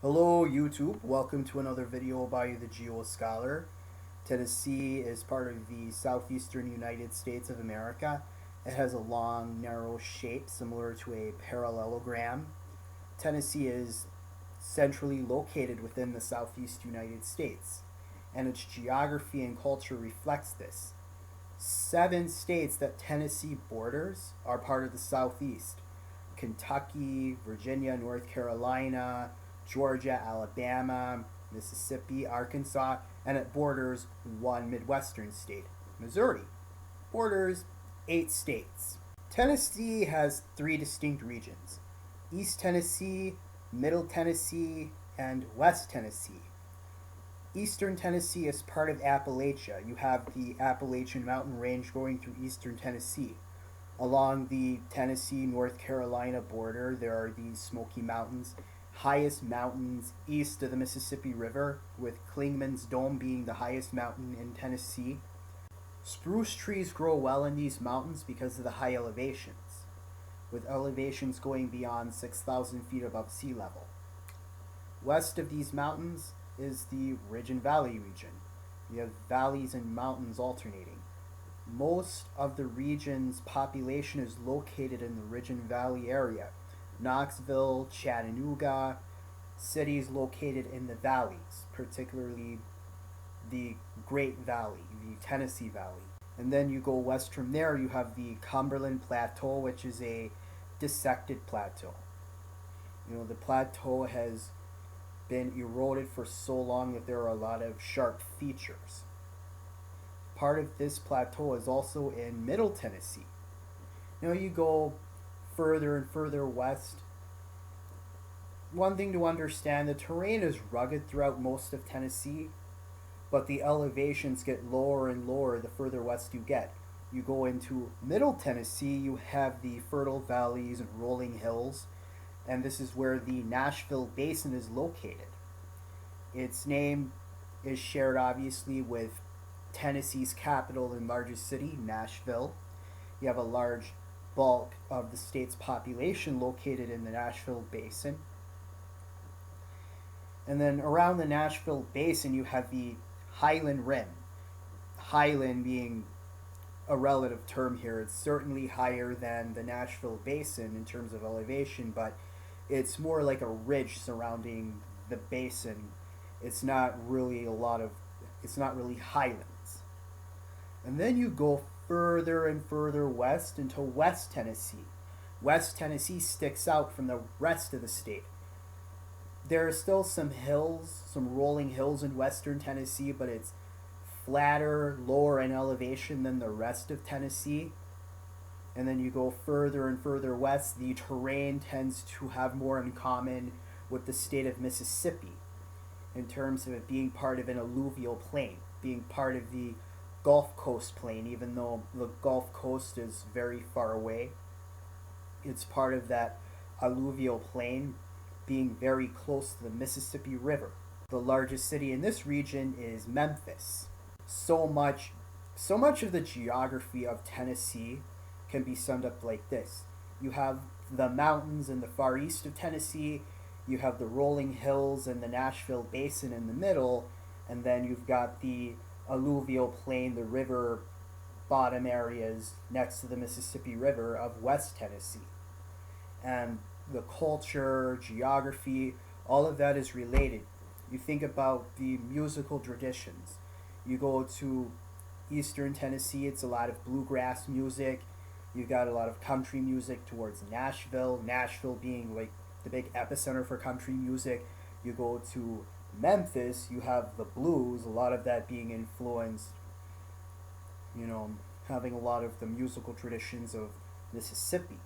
Hello YouTube, welcome to another video by the Geo Scholar. Tennessee is part of the southeastern United States of America. It has a long, narrow shape similar to a parallelogram. Tennessee is centrally located within the southeast United States, and its geography and culture reflects this. 7 states that Tennessee borders are part of the southeast: Kentucky, Virginia, North Carolina, Georgia, Alabama, Mississippi, Arkansas, and it borders one Midwestern state, Missouri. Borders 8 states. Tennessee has 3 distinct regions: East Tennessee, Middle Tennessee, and West Tennessee. Eastern Tennessee is part of Appalachia. You have the Appalachian Mountain Range going through eastern Tennessee. Along the Tennessee North Carolina border, there are these Smoky Mountains, highest mountains east of the Mississippi River, with Clingman's Dome being the highest mountain in Tennessee. Spruce trees grow well in these mountains because of the high elevations, with elevations going beyond 6,000 feet above sea level. West of these mountains is the Ridge and Valley region. You have valleys and mountains alternating. Most of the region's population is located in the Ridge and Valley area. Knoxville, Chattanooga, cities located in the valleys, particularly the Great Valley, the Tennessee Valley. And then you go west from there, you have the Cumberland Plateau, which is a dissected plateau. The plateau has been eroded for so long that there are a lot of sharp features. Part of this plateau is also in Middle Tennessee. You go further and further west. One thing to understand, the terrain is rugged throughout most of Tennessee, but the elevations get lower and lower the further west you get. You go into Middle Tennessee, you have the fertile valleys and rolling hills, and this is where the Nashville Basin is located. Its name is shared obviously with Tennessee's capital and largest city, Nashville. You have a large bulk of the state's population located in the Nashville Basin. And then around the Nashville Basin, you have the Highland Rim. Highland being a relative term here. It's certainly higher than the Nashville Basin in terms of elevation, but it's more like a ridge surrounding the basin. It's not really highlands. And then you go further and further west into West Tennessee. West Tennessee sticks out from the rest of the state. There are still some hills, some rolling hills in western Tennessee, but it's flatter, lower in elevation than the rest of Tennessee. And then you go further and further west, the terrain tends to have more in common with the state of Mississippi in terms of it being part of an alluvial plain, being part of the Gulf Coast plain, even though the Gulf Coast is very far away. It's part of that alluvial plain, being very close to the Mississippi River. The largest city in this region is Memphis. So much of the geography of Tennessee can be summed up like this. You have the mountains in the far east of Tennessee, you have the rolling hills and the Nashville Basin in the middle, and then you've got the alluvial plain, the river bottom areas next to the Mississippi River of West Tennessee. And the culture, geography, all of that is related. You think about the musical traditions. You go to eastern Tennessee, it's a lot of bluegrass music. You got a lot of country music towards Nashville, Nashville being like the big epicenter for country music. You go to Memphis, you have the blues, a lot of that being influenced, having a lot of the musical traditions of Mississippi.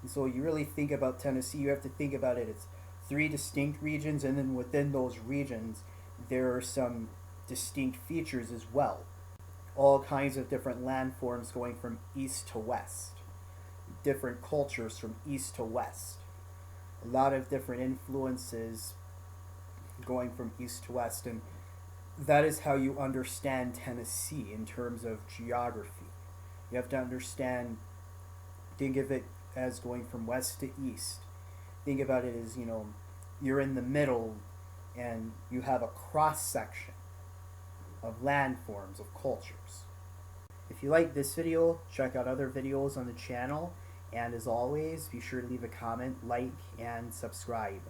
And so you really think about Tennessee, you have to think about it. It's 3 distinct regions, and then within those regions, there are some distinct features as well. All kinds of different landforms going from east to west, different cultures from east to west, a lot of different influences going from east to west, and that is how you understand Tennessee in terms of geography. You have to understand, think of it as going from west to east. Think about it as, you're in the middle and you have a cross section of landforms, of cultures. If you like this video, check out other videos on the channel, and as always, be sure to leave a comment, like, and subscribe.